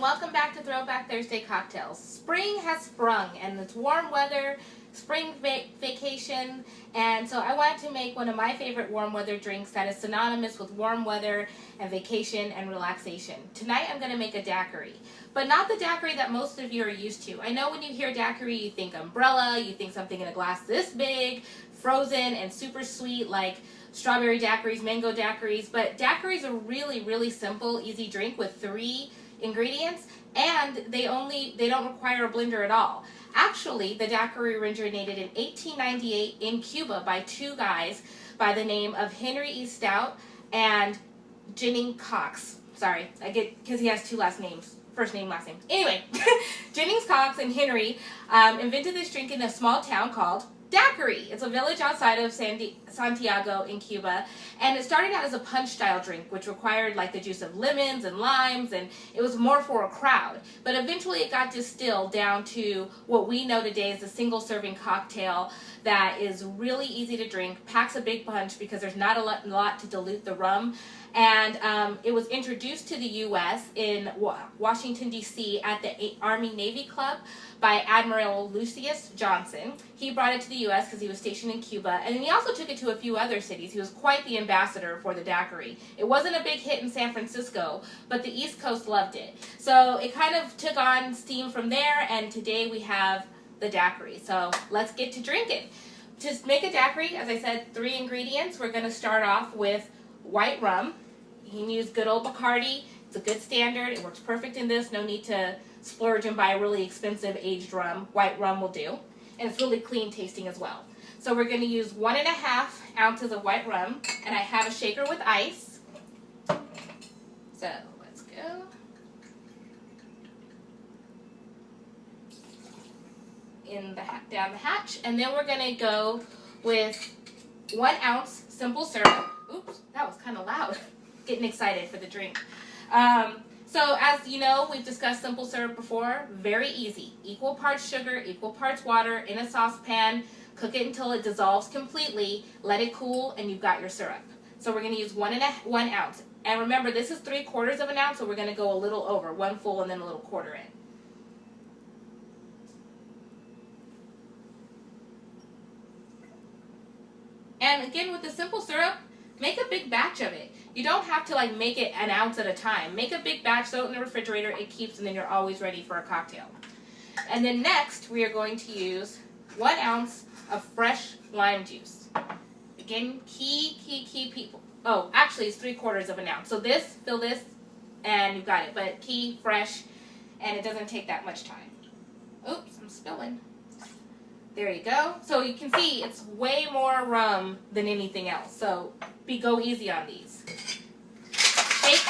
welcome back to Throwback Thursday Cocktails. Spring has sprung and it's warm weather, spring vacation, and so I wanted to make one of my favorite warm weather drinks that is synonymous with warm weather and vacation and relaxation. Tonight I'm going to make a daiquiri, but not the daiquiri that most of you are used to. I know when you hear daiquiri you think umbrella, you think something in a glass this big, frozen and super sweet like strawberry daiquiris, mango daiquiris, but daiquiris are really simple, easy drink with 3 ingredients, and they don't require a blender at all. Actually, the daiquiri originated in 1898 in Cuba by 2 guys by the name of Henry E. Stout and Jennings Cox. Sorry, I get because he has 2 last names. First name, last name. Anyway, Jennings Cox and Henry invented this drink in a small town called Daiquiri. It's a village outside of Santiago in Cuba, and it started out as a punch-style drink, which required like the juice of lemons and limes, and it was more for a crowd. But eventually it got distilled down to what we know today as a single-serving cocktail that is really easy to drink, packs a big punch because there's not a lot to dilute the rum. And it was introduced to the U.S. in Washington, D.C. at the Army-Navy Club by Admiral Lucius Johnson. He brought it to the U.S. because he was stationed in Cuba, and then he also took it to a few other cities. He was quite the ambassador for the daiquiri. It wasn't a big hit in San Francisco, but the East Coast loved it. So it kind of took on steam from there, and today we have the daiquiri. So let's get to drinking. To make a daiquiri, as I said, 3 ingredients. We're going to start off with white rum. You can use good old Bacardi. It's a good standard. It works perfect in this. No need to splurge and buy a really expensive aged rum. White rum will do. And it's really clean tasting as well. So we're going to use 1½ ounces of white rum. And I have a shaker with ice. So let's go. Down the hatch. And then we're going to go with 1 ounce simple syrup. Oops, that was kind of loud. Getting excited for the drink. So as you know, we've discussed simple syrup before. Very easy. Equal parts sugar, equal parts water in a saucepan. Cook it until it dissolves completely. Let it cool, and you've got your syrup. So we're going to use 1 ounce. And remember, this is 3/4 of an ounce, so we're going to go a little over. 1 full and then a little quarter in. And again, with the simple syrup, make a big batch of it. You don't have to like make it an ounce at a time. Make a big batch, throw it in the refrigerator, it keeps, and then you're always ready for a cocktail. And then next, we are going to use 1 ounce of fresh lime juice. Again, key people. Oh, actually it's 3/4 of an ounce. So this, fill this, and you've got it. But key, fresh, and it doesn't take that much time. Oops, I'm spilling. There you go. So you can see it's way more rum than anything else. So go easy on these. Shake.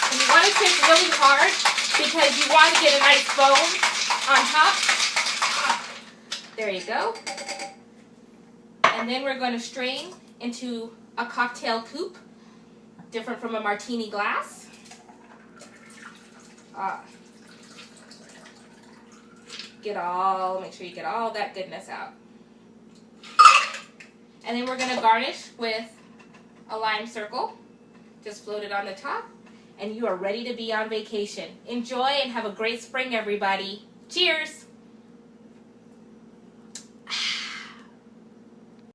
And you want to shake really hard because you want to get a nice foam on top. There you go. And then we're going to strain into a cocktail coupe, different from a martini glass. Make sure you get all that goodness out. And then we're going to garnish with a lime circle. Just float it on the top. And you are ready to be on vacation. Enjoy and have a great spring, everybody. Cheers!